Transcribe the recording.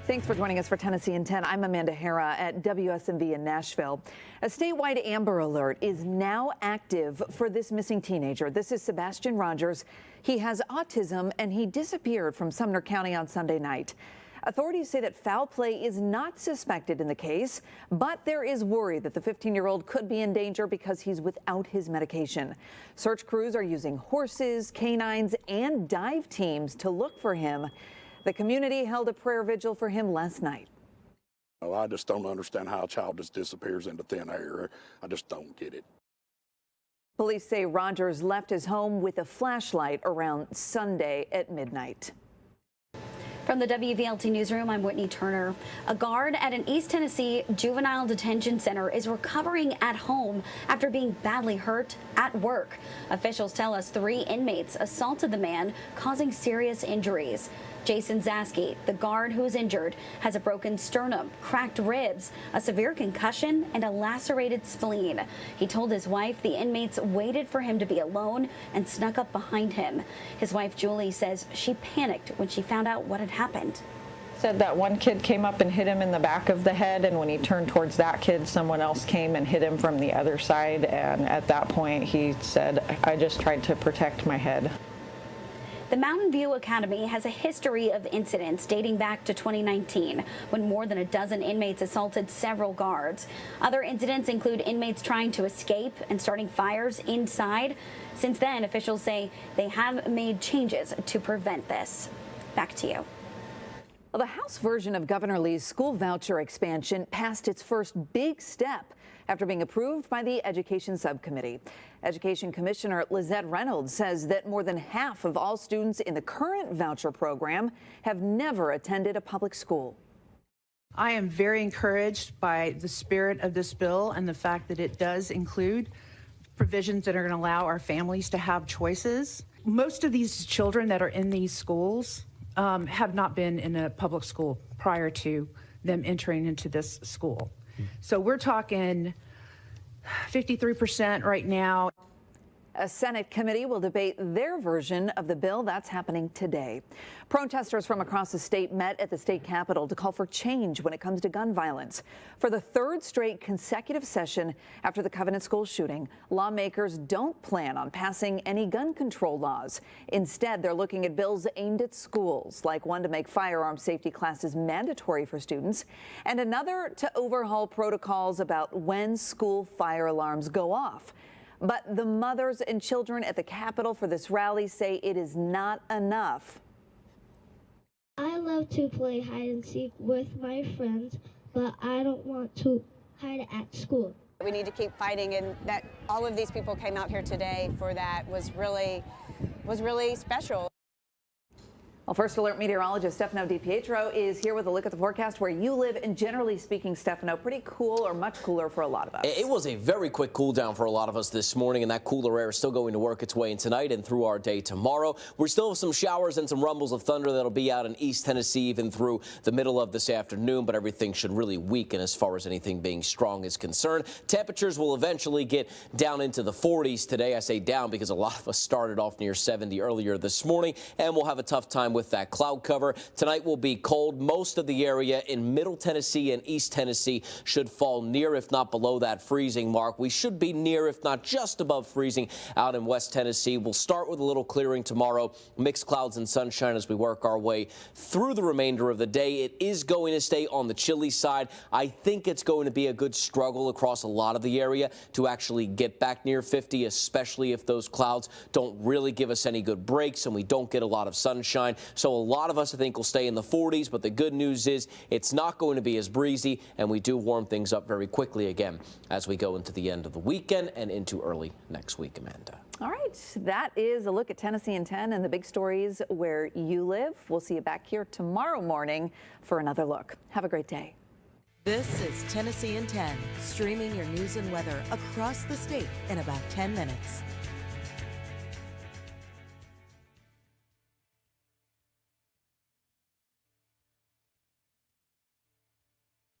Thanks for joining us for Tennessee in 10. I'm Amanda Hara at WSMV in Nashville. A statewide Amber Alert is now active for this missing teenager. This is Sebastian Rogers. He has autism and he disappeared from Sumner County on Sunday night. Authorities say that foul play is not suspected in the case, but there is worry that the 15-year-old could be in danger because he's without his medication. Search crews are using horses, canines, and dive teams to look for him. The community held a prayer vigil for him last night. I just don't understand how a child just disappears into thin air. I just don't get it. Police say Rogers left his home with a flashlight around Sunday at midnight. From the WVLT Newsroom, I'm Whitney Turner. A guard at an East Tennessee juvenile detention center is recovering at home after being badly hurt at work. Officials tell us 3 inmates assaulted the man, causing serious injuries. Jason Zaski, the guard who is injured, has a broken sternum, cracked ribs, a severe concussion, and a lacerated spleen. He told his wife the inmates waited for him to be alone and snuck up behind him. His wife, Julie, says she panicked when she found out what had happened. Said that one kid came up and hit him in the back of the head, and when he turned towards that kid, someone else came and hit him from the other side, and at that point he said, "I just tried to protect my head." The Mountain View Academy has a history of incidents dating back to 2019, when more than a dozen inmates assaulted several guards. Other incidents include inmates trying to escape and starting fires inside. Since then, officials say they have made changes to prevent this. Back to you. Well, the House version of Governor Lee's school voucher expansion passed its first big step after being approved by the Education Subcommittee. Education Commissioner Lizette Reynolds says that more than half of all students in the current voucher program have never attended a public school. I am very encouraged by the spirit of this bill and the fact that it does include provisions that are going to allow our families to have choices. Most of these children that are in these schools have not been in a public school prior to them entering into this school. So we're talking 53% right now. A Senate committee will debate their version of the bill. That's happening today. Protesters from across the state met at the state capitol to call for change when it comes to gun violence. For the 3rd straight consecutive session after the Covenant School shooting, lawmakers don't plan on passing any gun control laws. Instead, they're looking at bills aimed at schools, like one to make firearm safety classes mandatory for students, and another to overhaul protocols about when school fire alarms go off. But the mothers and children at the Capitol for this rally say it is not enough. I love to play hide and seek with my friends, but I don't want to hide at school. We need to keep fighting, and that all of these people came out here today for that was really special. Well, First Alert meteorologist Stefano DiPietro is here with a look at the forecast where you live. And generally speaking, Stefano, pretty cool or much cooler for a lot of us. It was a very quick cool down for a lot of us this morning, and that cooler air is still going to work its way in tonight and through our day tomorrow. We still have some showers and some rumbles of thunder that'll be out in East Tennessee even through the middle of this afternoon, but everything should really weaken as far as anything being strong is concerned. Temperatures will eventually get down into the 40s today. I say down because a lot of us started off near 70 earlier this morning, and we'll have a tough time with that cloud cover. Tonight will be cold. Most of the area in Middle Tennessee and East Tennessee should fall near, if not below, that freezing mark. We should be near, if not just above freezing out in West Tennessee. We'll start with a little clearing tomorrow. Mixed clouds and sunshine as we work our way through the remainder of the day. It is going to stay on the chilly side. I think it's going to be a good struggle across a lot of the area to actually get back near 50, especially if those clouds don't really give us any good breaks and we don't get a lot of sunshine. So a lot of us, I think, will stay in the 40s, but the good news is it's not going to be as breezy, and we do warm things up very quickly again as we go into the end of the weekend and into early next week, Amanda. All right, that is a look at Tennessee in 10 and the big stories where you live. We'll see you back here tomorrow morning for another look. Have a great day. This is Tennessee in 10, streaming your news and weather across the state in about 10 minutes.